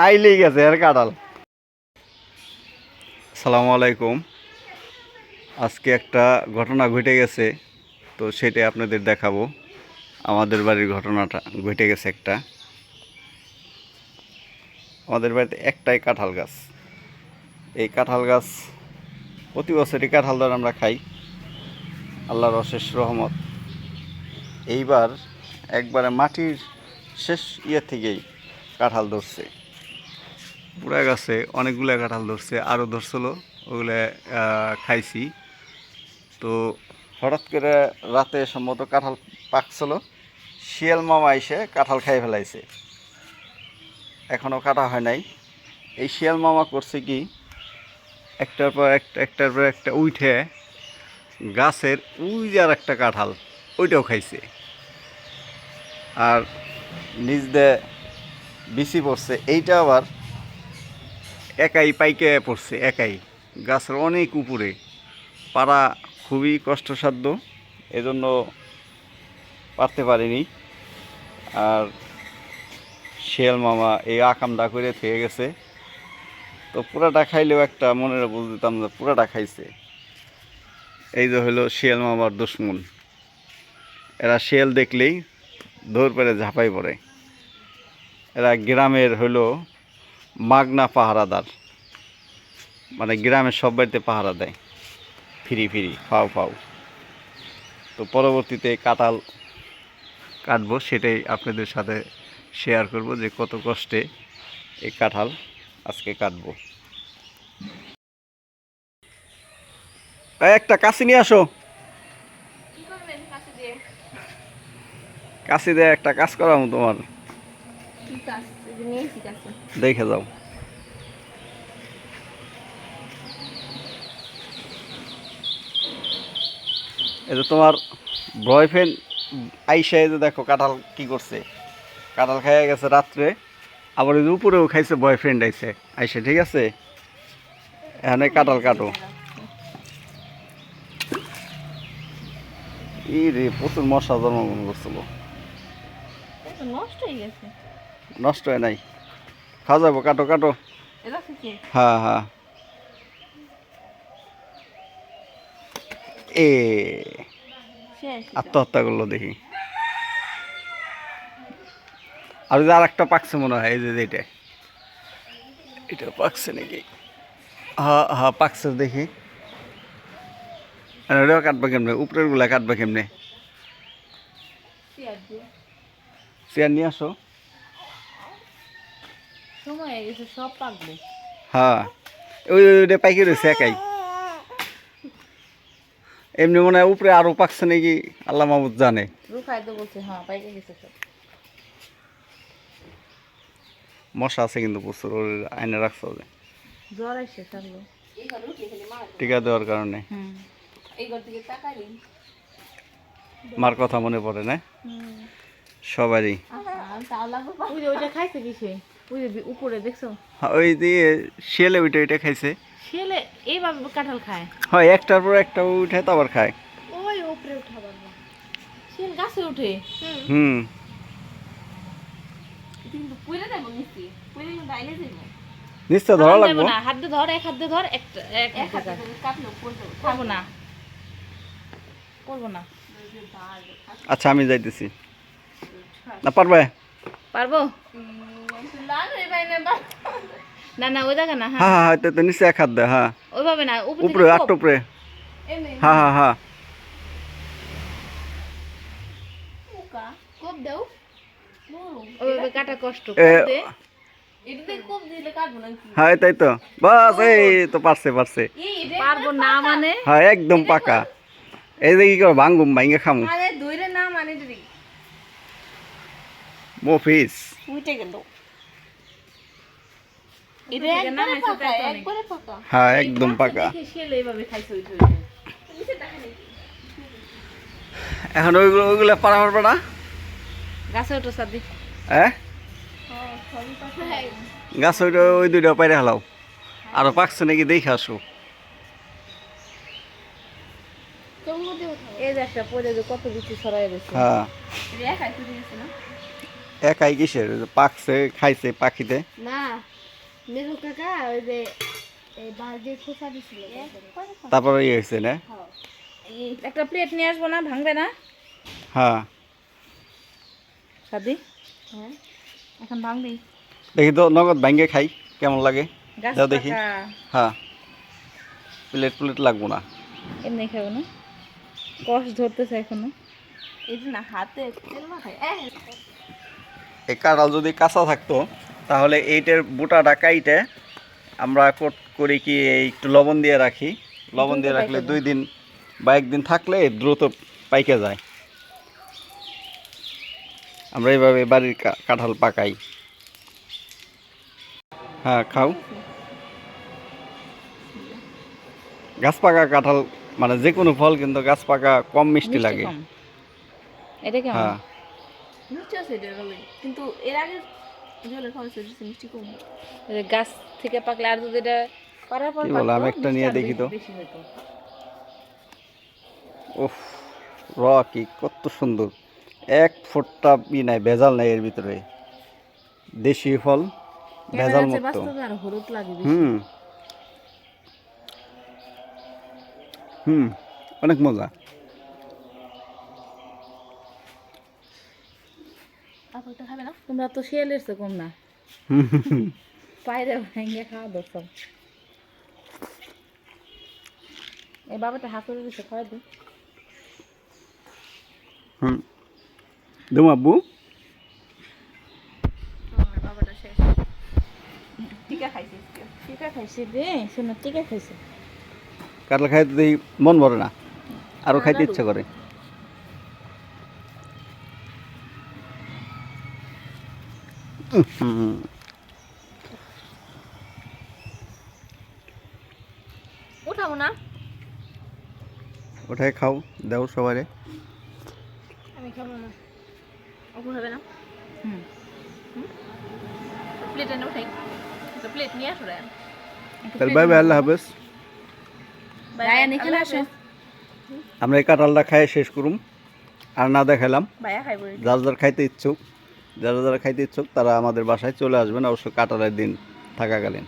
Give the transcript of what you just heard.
আইলেই গেছে আর কাঁঠাল। আসসালামু আলাইকুম। আজকে একটা ঘটনা ঘটে গেছে, তো সেটাই আপনাদের দেখাবো। আমাদের বাড়ির ঘটনাটা ঘটে গেছে একটা। আমাদের বাড়িতে একটাই কাঁঠাল গাছ। এই কাঁঠাল গাছ প্রতি বছরই কাঁঠাল ধরে আমরা খাই, আল্লাহর অশেষ রহমত। এইবার একবারে মাটির শেষ থেকেই কাঁঠাল ধরছে। পুরা গাছে অনেকগুলো কাঁঠাল ধরছে, আরও ধরছিল, ওগুলো খাইছি। তো হঠাৎ করে রাতে সম্ভবত কাঁঠাল পাকছিল, শিয়াল মামা এসে কাঁঠাল খাই ফেলাইছে। এখনও কাটা হয় নাই। এই শিয়াল মামা করছে কি, একটার পর একটা উঠে গাছের ওই যে আর একটা কাঁঠাল ওইটাও খাইছে, আর নিজ দিয়ে বিচি পড়ছে। এইটা আবার একাই পাইকে পড়ছে, একাই গাছের অনেক উপরে, পারা খুবই কষ্টসাধ্য, এজন্য পারতে পারিনি। আর শিয়াল মামা এই আকামটা করে থেকে গেছে। তো পুরাটা খাইলেও একটা মনের বুঝতাম যে পুরাটা খাইছে। এই যে হলো শিয়াল মামার দুশ্মন। এরা শিয়াল দেখলেই দৌড় পেরে ঝাঁপাই পড়ে। এরা গ্রামের হলো মাগনা পাহারাদার, মানে গ্রামের সব বাড়িতে পাহারা দেয়, ফিরি ফিরি ফাও ফাও। তো পরবর্তীতে কাঁঠাল কাটবো, সেটাই আপনাদের সাথে শেয়ার করব যে কত কষ্টে এই কাঁঠাল আজকে কাটবো। একটা কাশি নিয়ে আসো, কাশি দিয়ে একটা কাজ করাবো তোমার, দেখে যাও। এই যে তোমার বয়ফ্রেন্ড আইসা, এই যে দেখো কাঁঠাল কি করছে, কাঁঠাল খাইয়া গেছে রাত্রে, আবার এই যে উপরেও খাইছে বয়ফ্রেন্ড আইসে, ঠিক আছে? এখানে কাঁঠাল কাটো। ই রে, প্রচুর মশা জন্মগ্রহণ করছিল, নষ্ট হয় নাই, খাওয়া যাবো। কাটো কাটো, হ্যাঁ হ্যাঁ। এ আত্মহত্যা করলো দেখি। আর যে আর একটা পাকছে মনে হয়, এই যে এটা, এটা পাকছে নাকি? হ্যাঁ হ্যাঁ পাকছে দেখি। ওটাও কাটবা কেমনে, উপরের গুলা কাটবা কেমনে? চেয়ার নিয়ে আসো। হ্যাঁ ওই ওইটা পাইকে রয়েছে একাই। এমনি মনে হয় উপরে আরো পাকছে নাকি, আল্লাহ মাহমুদ জানে। মশা আছে কিন্তু প্রচুর, ওর আইনে রাখছে যে টিকা দেওয়ার কারণে। মার কথা মনে পড়ে না সবারই। ওই দিয়ে শিয়ালে ওইটা ওইটা খাইছে, শিয়ালে এইভাবে কাঁঠাল খায়। হয় একটার পর একটা উঠে তো আবার খায়। ওই উপরে উঠাবার না, শিয়াল গাছে উঠে। হুম কিন্তু পুইরা দেব নিচে, পুইরা কিন্তু আইলে দেব। নিশ্চয় ধরা লাগবে না, হাত দিয়ে ধর, এক হাত দিয়ে ধর, এক হাত দিয়ে কাটলো পড়বে, খাবো না, করবো না। আচ্ছা আমি যাইতেছি, না পারবে? পারবো না, না ওই জায়গা না। হ্যাঁ হ্যাঁ হ্যাঁ, তো নিচে এক হাত দে, হ্যাঁ ওইভাবে না, উপরে আট উপরে, হ্যাঁ হ্যাঁ হ্যাঁ। ওইভাবে কাটা কষ্ট, হ্যাঁ তাই তো, বাস এই তো পারছে পারছে। পারবো না মানে? হ্যাঁ একদম পাকা। এই যে কি করো, ভাঙ্গুম ভাঙ্গে খামু। মফিস হ্যাঁ একদম পাকা। এখন ওইগুলো ওইগুলো পারা পারবে না গাছে ওঠো সাদি। হ্যাঁ গাছ ওইটা ওই দুইটা পাইরে হালাও, আরো পাকছে নাকি দেখে আসো। এই যে একটা পরে যে কত বিচি ছড়াই রয়েছে। হ্যাঁ একাই কিসের ওই যে পাকছে খাইছে পাখিতে? না মেজো কাকা ওই যে এই বালতি খোসা দিছিল তারপরে ইয়ে হয়েছে না? একটা প্লেট নিয়ে আসবো না, ভাঙবে না? হ্যাঁ সাদি হ্যাঁ এখন ভাঙবি? দেখি তো নগদ ভাঙ্গে খাই কেমন লাগে। গাছ যাও দেখি। পাকা। হ্যাঁ প্লেট লাগবো না। এমনি খাবো না, কষ ধরতেছে এখনো। এই যে না হাতে তেল মাখায় এই কাঁঠাল যদি কাঁচা থাকতো তাহলে এইটার বুটাটা কাইটে আমরা করি কি এই একটু লবণ দিয়ে রাখি। লবণ দিয়ে রাখলে 2 দিন বা 1 দিন থাকলে দ্রুত পাইকে যায়। আমরা এইভাবে বাড়ির কাঁঠাল পাকাই। হ্যাঁ খাও। গাছ পাকা কাঁঠাল মানে যে কোনো ফল কিন্তু গাছ পাকা কম মিষ্টি লাগে। কম। এটা কেমন? হ্যাঁ মিষ্টি আছে এটা ভালোই কিন্তু এর আগে জলে খাওয়াছে মিষ্টি কম এই যে গাছ থেকে পাকলে আর যদি এটা পারার পর কি বলো, আমি একটা নিয়ে দেখি তো। বেশি হতো। ওফ র কি কত সুন্দর, 1 ফোঁটা নাই, ভেজাল নাই এর ভিতরে। দেশি ফল, ভেজাল ক্যামেরাতে মুক্ত। বাস্তবে আর হলুদ লাগে বেশি। হুম হুম অনেক মজা। আপনি খাবে না তোমরা তো শিয়ালের চেয়ে কম না, হুম, হুম, হুম। পায়রে ভেঙে খাওয়া দোষ। এই বাবাটা হাঁকুড়ে দিচ্ছে, খাওয়া দিই। হুম দেবো আব্বু। বাবাটা শেষ টিকা খাইছে টিকা খাইছে রে, শোনো টিকা খাইছে। কাঁঠাল খাইতে দেখি মন ভরে না, আরও খাইতে ইচ্ছে করে। হুম উঠাবো না ওটাই খাও, দাও সবারে। আমি খাবো না অপু খাবে না হুম প্লেট এনে উঠাই প্লেট নিয়ে আসো রে তাহলে বাই বাই, আল্লাহ হাফেজ। রায়ান এখানে আসো। আমরা এই কাঁঠালটা খাই শেষ করুম, আর না দেখাইলাম। ভাইয়া খাইব যারা খাইতে ইচ্ছুক, যারা খাইতে ইচ্ছুক তারা আমাদের বাসায় চলে আসবেন, অবশ্য কাঁঠালের দিন থাকাকালীন।